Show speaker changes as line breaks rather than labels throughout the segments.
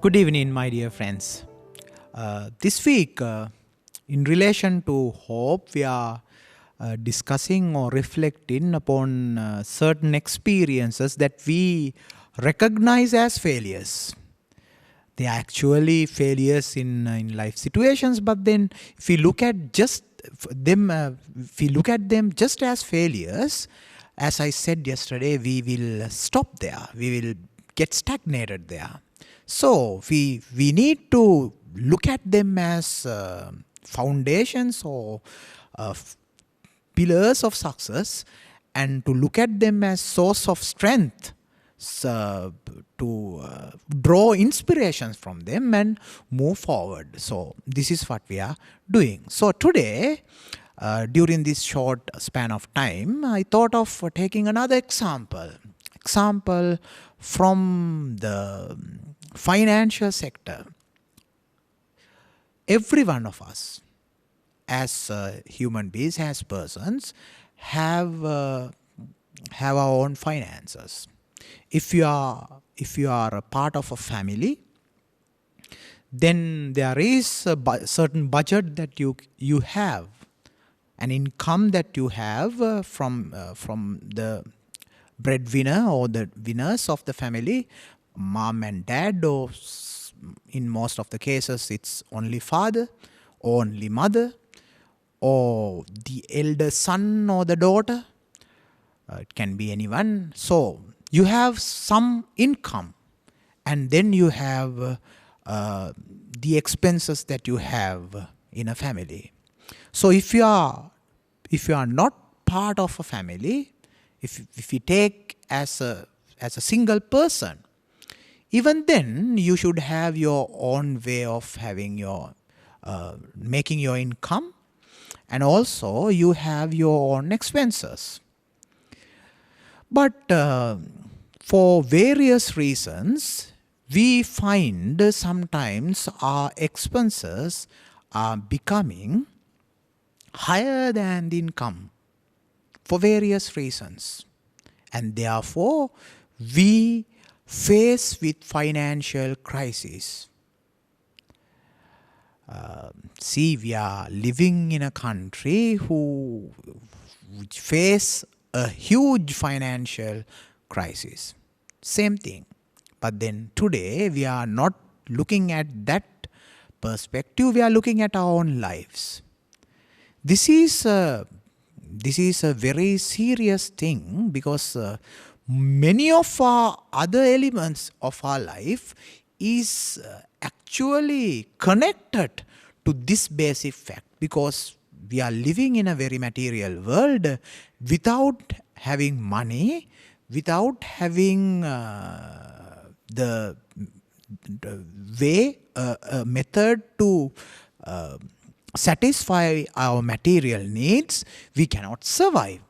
Good evening, my dear friends. This week, in relation to hope, we are discussing or reflecting upon certain experiences that we recognize as failures. They are actually failures in life situations, but then if we look at just them, if we look at them just as failures, as I said yesterday, we will stop there. We will get stagnated there. So we need to look at them as foundations or pillars of success, and to look at them as source of strength, to draw inspirations from them and move forward. So this is what we are doing. So today, during this short span of time, I thought of taking another example from the financial sector. Every one of us, as human beings, as persons, have our own finances. If you are a part of a family, then there is a certain budget that you have, an income that you have from the breadwinner or the winners of the family, mom and dad, or in most of the cases it's only father or only mother, or the elder son or the daughter. It can be anyone. So you have some income, and then you have the expenses that you have in a family. So if you are not part of a family, if you take as a single person, even then you should have your own way of having your making your income, and also you have your own expenses. But for various reasons, we find sometimes our expenses are becoming higher than the income for various reasons. And therefore, we face with financial crisis. See, we are living in a country which face a huge financial crisis. Same thing. But then today we are not looking at that perspective. We are looking at our own lives. This is a very serious thing, because many of our other elements of our life is actually connected to this basic fact, because we are living in a very material world. Without having money, without having the way, a method to satisfy our material needs, we cannot survive.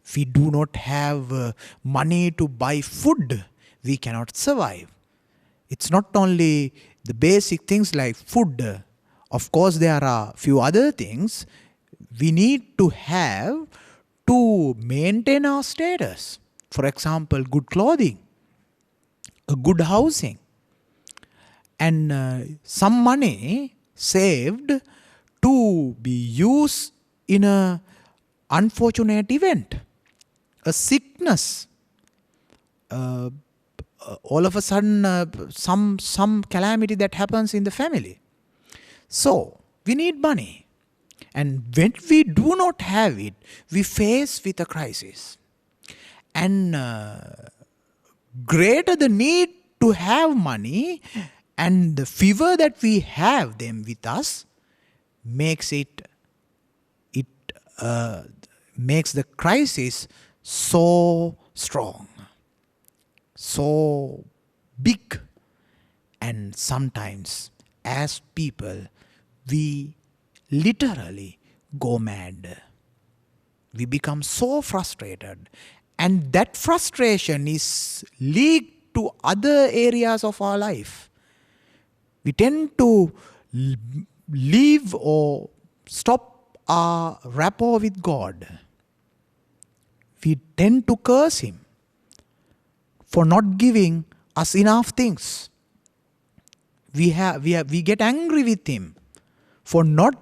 If we do not have money to buy food, we cannot survive. It's not only the basic things like food. Of course, there are a few other things we need to have to maintain our status. For example, good clothing, a good housing, and some money saved to be used in a unfortunate event, a sickness, all of a sudden some calamity that happens in the family. So we need money. And when we do not have it, we face with a crisis. And greater the need to have money, and the fever that we have them with us, makes makes the crisis so strong, so big. And sometimes, as people, we literally go mad. We become so frustrated, and that frustration is leaked to other areas of our life. We tend to leave or stop our rapport with God. We tend to curse Him for not giving us enough things. we get angry with Him for not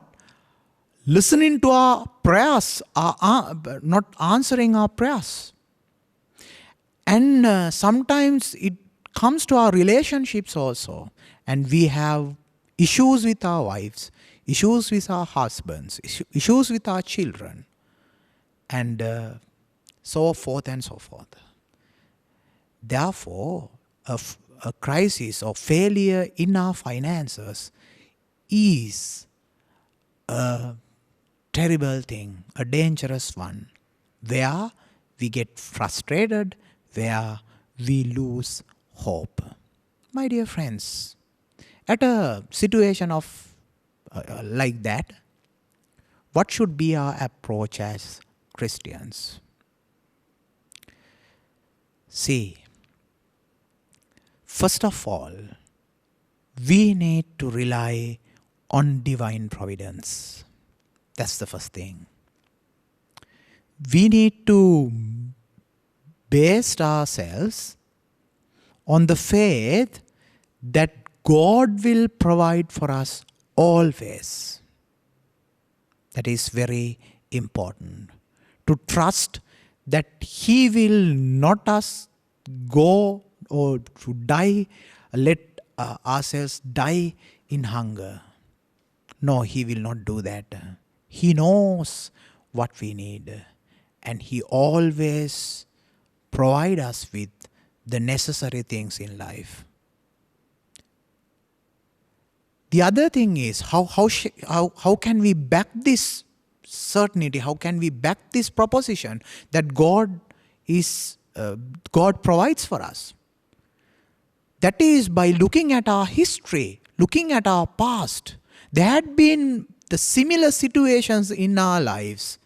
listening to our prayers, not answering our prayers. And sometimes it comes to our relationships also, and we have issues with our wives, issues with our husbands, issues with our children, and so forth and so forth. Therefore, a crisis or failure in our finances is a terrible thing, a dangerous one, where we get frustrated, where we lose hope. My dear friends, at a situation of like that, what should be our approach as Christians? See, first of all, we need to rely on divine providence. That's the first thing. We need to base ourselves on the faith that God will provide for us always. That is very important. To trust that He will not us go or to die, let ourselves die in hunger. No, He will not do that. He knows what we need, and He always provides us with the necessary things in life. The other thing is, how can we back this certainty? How can we back this proposition that God provides for us? That is by looking at our history, looking at our past. There had been the similar situations in our lives,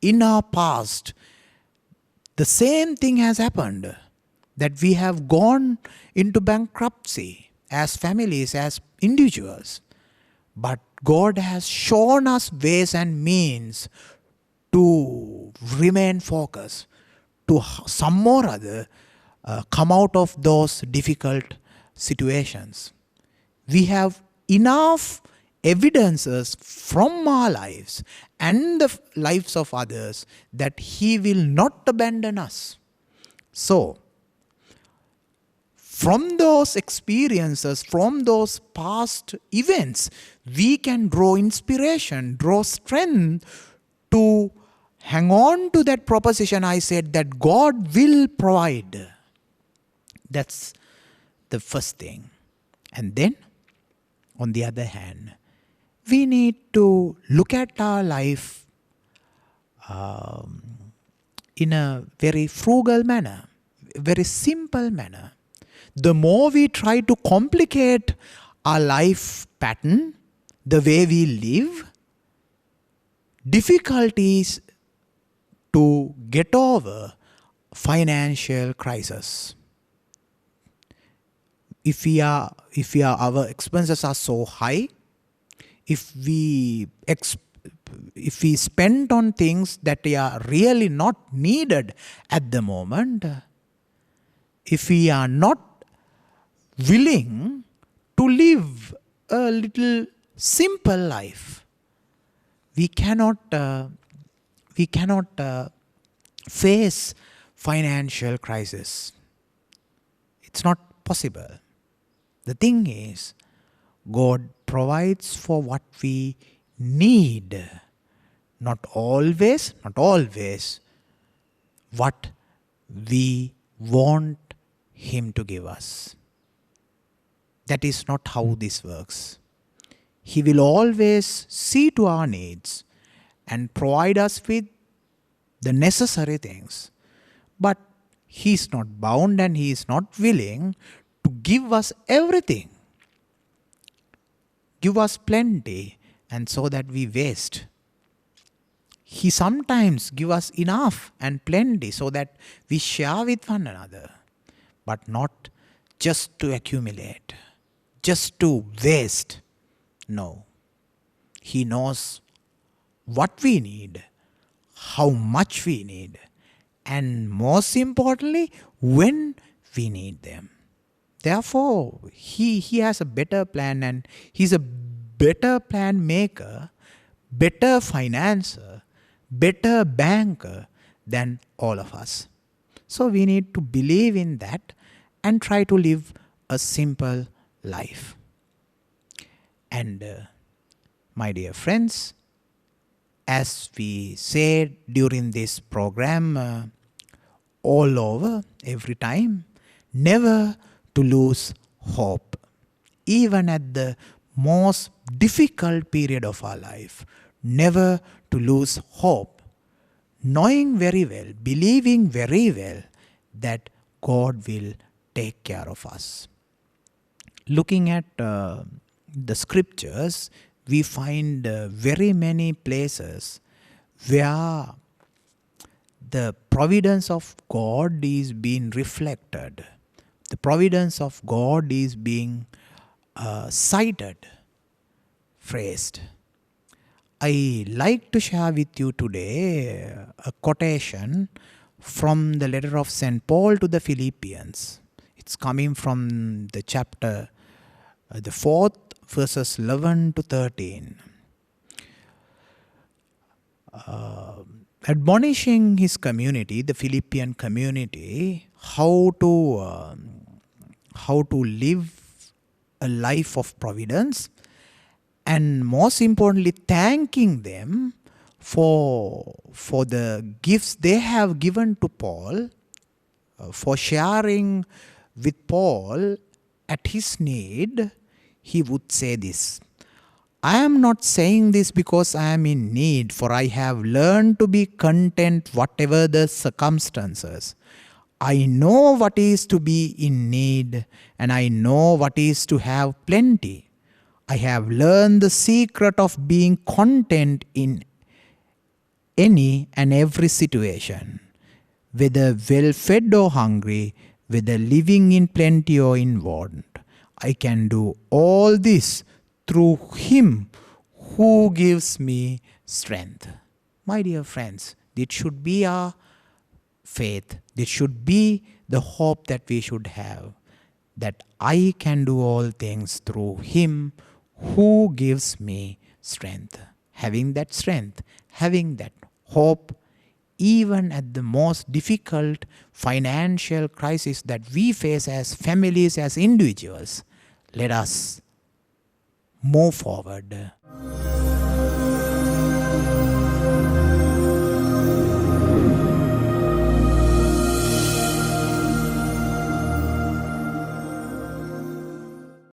in our past. The same thing has happened, that we have gone into bankruptcy as families, as individuals. But God has shown us ways and means to remain focused, to some or other come out of those difficult situations. We have enough evidences from our lives and the lives of others that He will not abandon us. So, from those experiences, from those past events, we can draw inspiration, draw strength to hang on to that proposition I said, that God will provide. That's the first thing. And then, on the other hand, we need to look at our life in a very frugal manner, very simple manner. The more we try to complicate our life pattern, the way we live, difficulties to get over financial crisis. If our expenses are so high, if we spend on things that are really not needed at the moment, if we are not willing to live a little simple life, we cannot face financial crisis. It's not possible. The thing is, God provides for what we need, not always what we want Him to give us. That is not how this works. He will always see to our needs and provide us with the necessary things. But He is not bound and He is not willing to give us everything. Give us plenty, and so that we waste. He sometimes give us enough and plenty so that we share with one another, but not just to accumulate, just to waste. No. He knows what we need, how much we need, and most importantly, when we need them. Therefore, he has a better plan, and he's a better plan maker, better financer, better banker than all of us. So we need to believe in that and try to live a simple life. And my dear friends, as we said during this program, all over, every time, never to lose hope. Even at the most difficult period of our life, never to lose hope. Knowing very well, believing very well that God will take care of us. Looking at the scriptures, we find very many places where the providence of God is being reflected. The providence of God is being cited, phrased. I like to share with you today a quotation from the letter of St. Paul to the Philippians. It's coming from the chapter, the 4th, verses 11 to 13. Admonishing his community, the Philippian community, how to live a life of providence, and most importantly, thanking them for the gifts they have given to Paul, for sharing with Paul at his need. He would say this: I am not saying this because I am in need, for I have learned to be content whatever the circumstances. I know what is to be in need, and I know what is to have plenty. I have learned the secret of being content in any and every situation, whether well-fed or hungry, whether living in plenty or in want. I can do all this through Him who gives me strength. My dear friends, this should be our faith. This should be the hope that we should have, that I can do all things through Him who gives me strength. Having that strength, having that hope, even at the most difficult financial crisis that we face as families, as individuals, let us move forward.